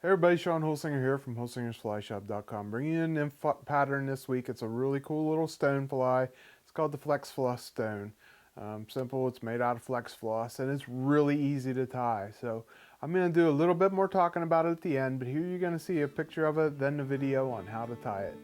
Hey everybody, Shawn Holsinger here from holsingersflyshop.com. Bringing you a nymph pattern this week. It's a really cool little stone fly. It's called the Flex Floss Stone. Simple, it's made out of flex floss and it's really easy to tie. So I'm going to do a little bit more talking about it at the end, but here you're going to see a picture of it, then the video on how to tie it.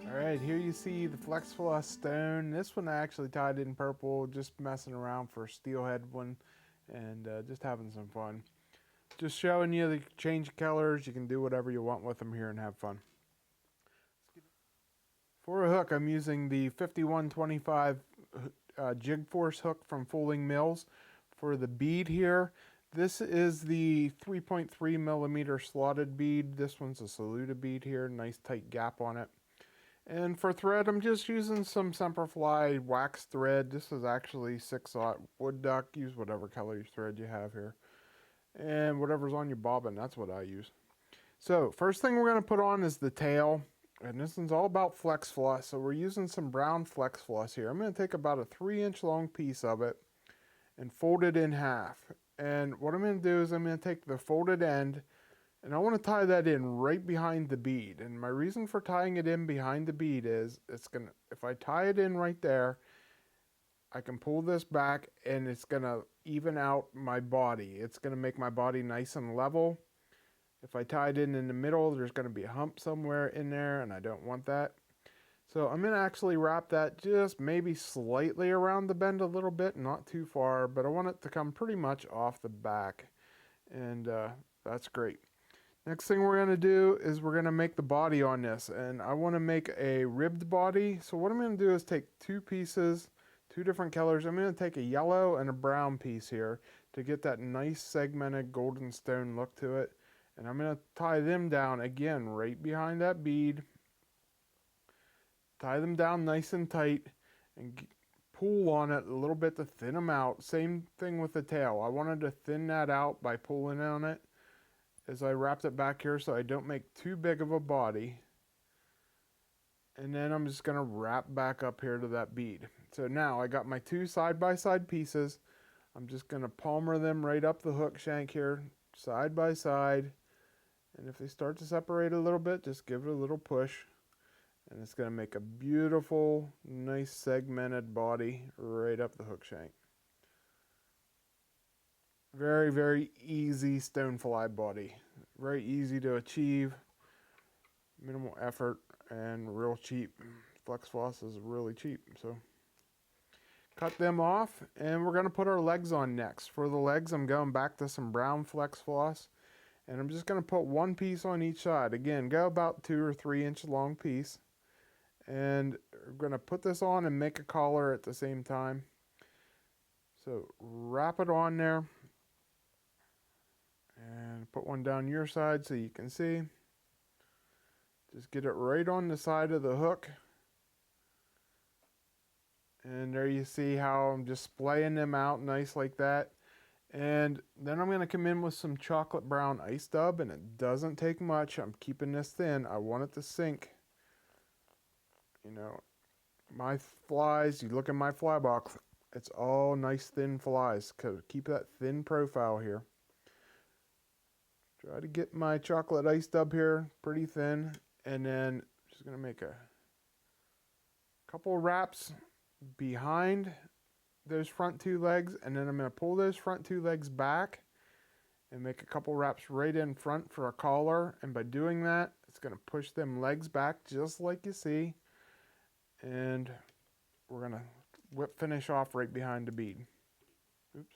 Alright, here you see the Flex Floss Stone. This one I actually tied in purple, just messing around for a steelhead one and just having some fun. Just showing you the change colors. You can do whatever you want with them here and have fun. For a hook, I'm using the 5125 Jig Force hook from Fooling Mills. For the bead here, this is the 3.3 millimeter slotted bead. This one's a Saluda bead here, nice tight gap on it. And for thread, I'm just using some Semperfli wax thread. This is actually 6/0 wood duck. Use whatever color thread you have here. And whatever's on your bobbin, that's what I use. So first thing we're going to put on is the tail. And this one's all about flex floss. So we're using some brown flex floss here. I'm going to take about a 3-inch long piece of it and fold it in half. And what I'm going to do is I'm going to take the folded end and I want to tie that in right behind the bead. And my reason for tying it in behind the bead is if I tie it in right there, I can pull this back and it's going to even out my body. It's going to make my body nice and level. If I tie it in the middle, there's going to be a hump somewhere in there and I don't want that. So I'm going to actually wrap that just maybe slightly around the bend a little bit, not too far, but I want it to come pretty much off the back. And that's great. Next thing we're going to do is we're going to make the body on this, and I want to make a ribbed body. So what I'm going to do is take two pieces, two different colors. I'm going to take a yellow and a brown piece here to get that nice segmented golden stone look to it. And I'm going to tie them down again right behind that bead. Tie them down nice and tight and pull on it a little bit to thin them out. Same thing with the tail. I wanted to thin that out by pulling on it as I wrapped it back here so I don't make too big of a body. And then I'm just going to wrap back up here to that bead. So now I got my two side-by-side pieces. I'm just going to palmer them right up the hook shank here, side by side. And if they start to separate a little bit, just give it a little push. And it's going to make a beautiful, nice segmented body right up the hook shank. Very, very easy stonefly body. Very easy to achieve. Minimal effort and real cheap. Flex floss is really cheap. So cut them off and we're going to put our legs on next. For the legs, I'm going back to some brown flex floss. And I'm just going to put one piece on each side. Again, go about 2 or 3 inch long piece. And we're going to put this on and make a collar at the same time. So wrap it on there. And put one down your side so you can see. Just get it right on the side of the hook. And there you see how I'm just splaying them out nice like that. And then I'm going to come in with some chocolate brown ice dub, and it doesn't take much. I'm keeping this thin. I want it to sink. You know, my flies, you look at my fly box, it's all nice thin flies. Keep that thin profile here. Try to get my chocolate ice dub here pretty thin, and then just going to make a couple wraps behind those front two legs, and then I'm going to pull those front two legs back and make a couple wraps right in front for a collar. And by doing that, it's going to push them legs back just like you see. And we're going to finish off right behind the bead. Oops.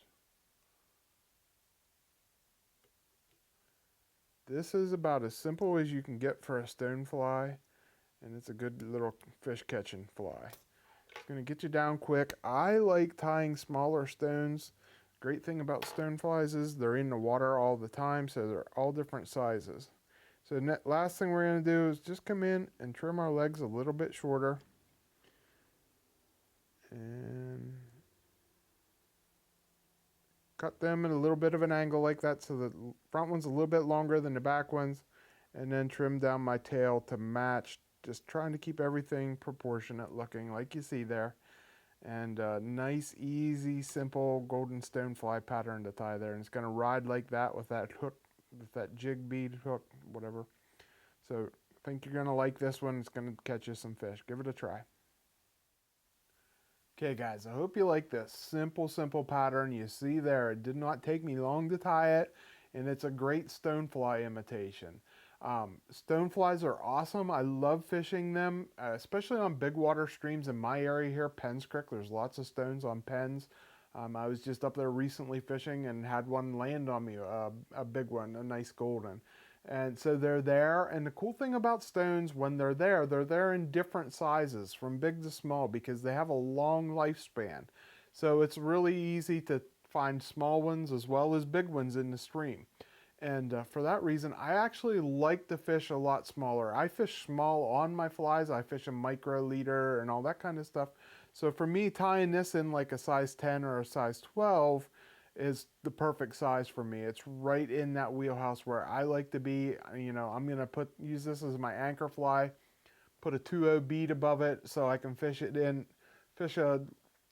This is about as simple as you can get for a stone fly, and it's a good little fish catching fly. It's going to get you down quick. I like tying smaller stones. Great thing about stone flies is they're in the water all the time, so they're all different sizes. So last thing we're going to do is just come in and trim our legs a little bit shorter. And cut them at a little bit of an angle like that, so the front one's a little bit longer than the back ones, and then trim down my tail to match, just trying to keep everything proportionate looking like you see there. And nice, easy, simple golden stonefly pattern to tie there, and it's going to ride like that with that hook, with that jig bead hook, whatever. So I think you're going to like this one. It's going to catch you some fish. Give it a try. Okay guys, I hope you like this simple pattern. You see there, it did not take me long to tie it, and it's a great stonefly imitation. Stoneflies are awesome. I love fishing them, especially on big water streams in my area here, Penns Creek. There's lots of stones on Penns. I was just up there recently fishing and had one land on me, a big one, a nice golden. And so they're there, and the cool thing about stones, when they're there in different sizes, from big to small, because they have a long lifespan. So it's really easy to find small ones as well as big ones in the stream. And for that reason, I actually like to fish a lot smaller. I fish small on my flies. I fish a micro leader and all that kind of stuff. So for me, tying this in like a size 10 or a size 12 is the perfect size for me. It's right in that wheelhouse where I like to be. You know, I'm gonna use this as my anchor fly, put a 2.0 bead above it so I can fish it in, fish a,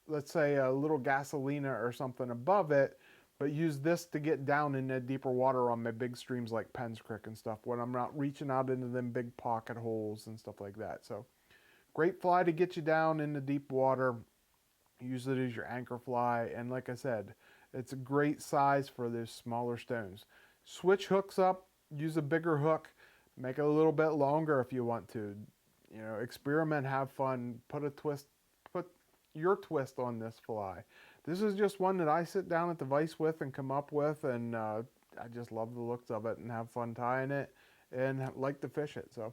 let's say a little gasolina or something above it, but use this to get down in the deeper water on my big streams like Penns Creek and stuff when I'm not reaching out into them big pocket holes and stuff like that. So great fly to get you down in the deep water. Use it as your anchor fly, and like I said, it's a great size for those smaller stones. Switch hooks up, use a bigger hook, make it a little bit longer if you want to. You know, experiment, have fun, put your twist on this fly. This is just one that I sit down at the vise with and come up with, and I just love the looks of it and have fun tying it and like to fish it. So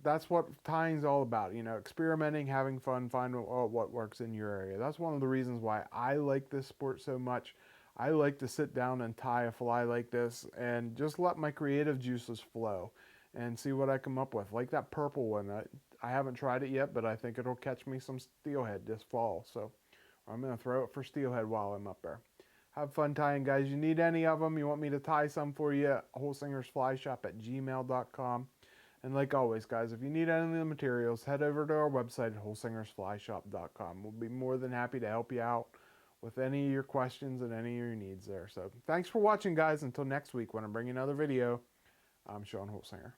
that's what tying's all about, you know, experimenting, having fun, finding what works in your area. That's one of the reasons why I like this sport so much. I like to sit down and tie a fly like this and just let my creative juices flow and see what I come up with. Like that purple one, I haven't tried it yet, but I think it'll catch me some steelhead this fall. So I'm going to throw it for steelhead while I'm up there. Have fun tying, guys. You need any of them, you want me to tie some for you, holsingersflyshop@gmail.com. And like always, guys, if you need any of the materials, head over to our website at holsingersflyshop.com. We'll be more than happy to help you out with any of your questions and any of your needs there. So thanks for watching, guys. Until next week when I bring you another video, I'm Shawn Holsinger.